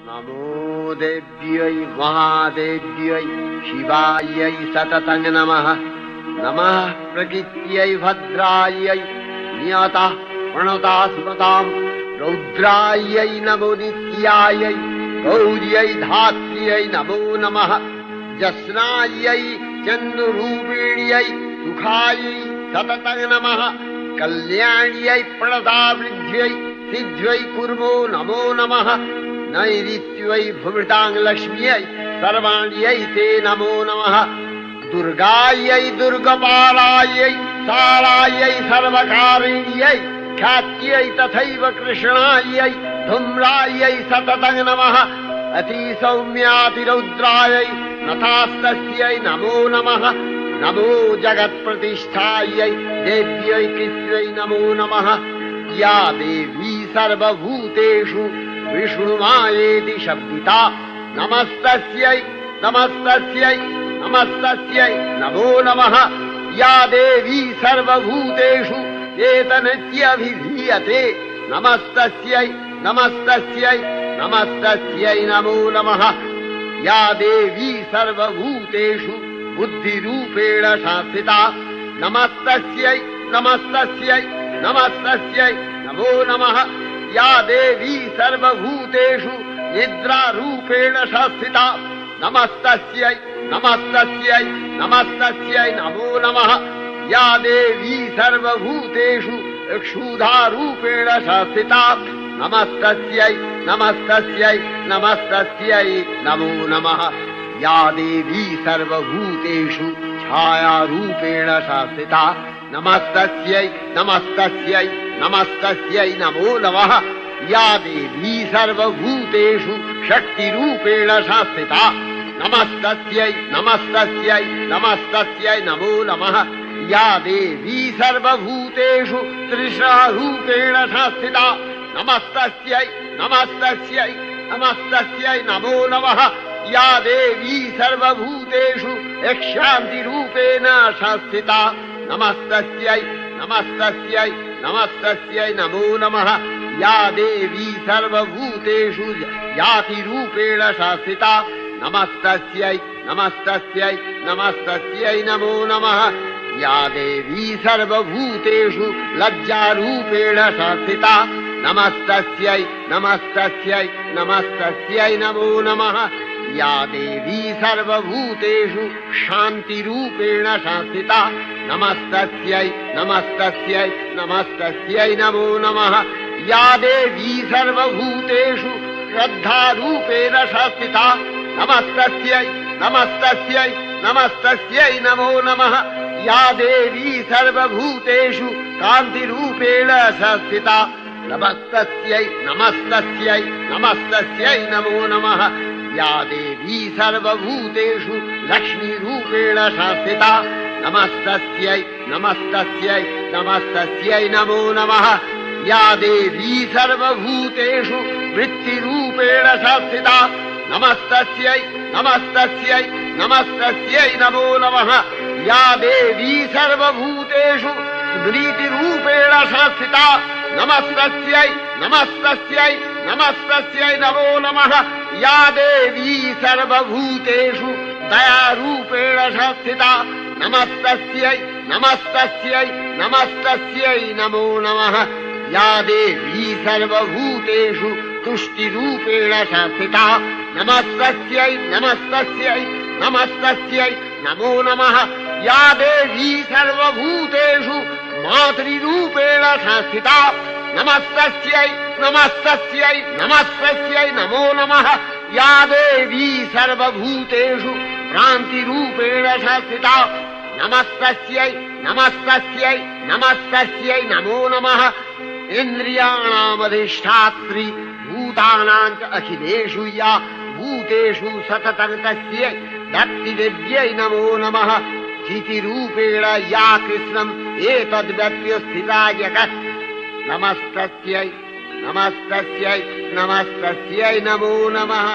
नमो देव्यै महादेव्यै शिवायै सततं नमः। नमः प्रकृत्यै भद्रायै नियतः प्रणता सुमतां रौद्रायै नमो नित्यायै गौर्यै धात्र्यै नमो नमः। जस्नायै चन्द्ररूपिण्यै सुखायै सततं नमः। कल्याण्यै प्रणतावृद्ध्यै सिद्ध्यै कुर्मो नमो नमः। नैऋत्यै भुवृतां लक्ष्म्यै सर्वाण्यै ते नमो नमः। दुर्गायै दुर्गपालायै सारायै सर्वकारिण्यै ख्यात्यै तथैव कृष्णायै धूम्रायै सततं नमः। अतिसौम्यातिरौद्रायै नथास्तस्यै नमो नमः। नमो जगत्प्रतिष्ठायै देव्यै कृत्यै नमो नमः। या देवी सर्वभूतेषु विष्णुमायेति शब्दिता नमस्तस्यै नमस्तस्यै नमस्तस्यै नमो नमः। या देवी सर्वभूतेषु एतनित्यभिधीयते नमस्तस्यै नमस्तस्यै नमस्तस्यै नमो नमः। या देवी सर्वभूतेषु बुद्धिरूपेण संस्थिता नमस्तस्यै नमस्तस्यै नमस्तस्यै नमो नमः। या देवी सर्वभूतेषु निद्रारूपेण संस्थिता नमस्तस्यै नमस्तस्यै नमस्तस्यै नमो नमः। या देवी सर्वभूतेषु क्षुधारूपेण संस्थिता नमस्तस्यै नमस्तस्यै नमस्तस्यै नमो नमः। या देवी सर्वभूतेषु छायारूपेण संस्थिता नमस्तस्यै नमस्तस्यै नमस्तस्यै नमो नमः। या देवी सर्वभूतेषु शक्तिरूपेण संस्थिता नमस्तस्यै नमस्तस्यै नमस्तस्यै नमो नमः। या देवी सर्वभूतेषु तृष्णारूपेण संस्थिता नमस्तस्यै नमस्तस्यै नमस्तस्यै नमो नमः। या देवी सर्वभूतेषु शान्तिरूपेण संस्थिता नमस्तस्यै नमस्तस्यै नमस्तस्यै नमो नमः। या देवी सर्वभूतेषु जातिरूपेण संस्थिता नमस्तस्यै नमस्तस्यै नमस्तस्यै नमो नमः। या देवी सर्वभूतेषु लज्जारूपेण संस्थिता नमस्तस्यै नमस्तस्यै नमस्तस्यै नमो नमः। या देवी सर्वभूतेषु शान्तिरूपेण संस्थिता नमस्तस्यै नमस्तस्यै नमस्तस्यै नमो नमः। या देवी सर्वभूतेषु श्रद्धारूपेण संस्थिता नमस्तस्यै नमस्तस्यै नमस्तस्यै नमो नमः। या देवी सर्वभूतेषु कान्तिरूपेण संस्थिता नमस्तस्यै नमस्तस्यै नमस्तस्यै नमो नमः। या देवी सर्वभूतेषु लक्ष्मीरूपेण संस्थिता नमस्तस्यै नमस्तस्यै नमस्तस्यै नमो नमः। या देवी सर्वभूतेषु वृत्तिरूपेण संस्थिता नमस्तस्यै नमस्तस्यै नमस्तस्यै नमो नमः। या देवी सर्वभूतेषु स्मृतिरूपेण संस्थिता नमस्तस्यै नमस्तस्यै नमस्तस्यै नमो नमः। या देवी सर्वभूतेषु दयारूपेण संस्थिता नमस्तस्यै नमस्तस्यै नमस्तस्यै नमो नमः। या देवी सर्वभूतेषु तुष्टिरूपेण संस्थिता नमस्तस्यै नमस्तस्यै नमस्तस्यै नमो नमः। या देवी सर्वभूतेषु मातृरूपेण संस्थिता नमस्तस्यै नमस्तस्यै नमस्तस्यै नमो नमः। या देवी सर्वभूतेषु भ्रान्तिरूपेण संस्थिता नमस्तस्यै नमस्तस्यै नमस्तस्यै नमो नमः। इन्द्रियाणामधिष्ठात्री भूतानां च अखिलेषु या भूतेषु सततं तस्यै भक्तिदेव्यै नमो नमः। चितिरूपेण या कृष्णम् एतद्व्यस्थिता जगत् नमस्तस्यै नमस्तस्यै नमस्तस्यै नमो नमः।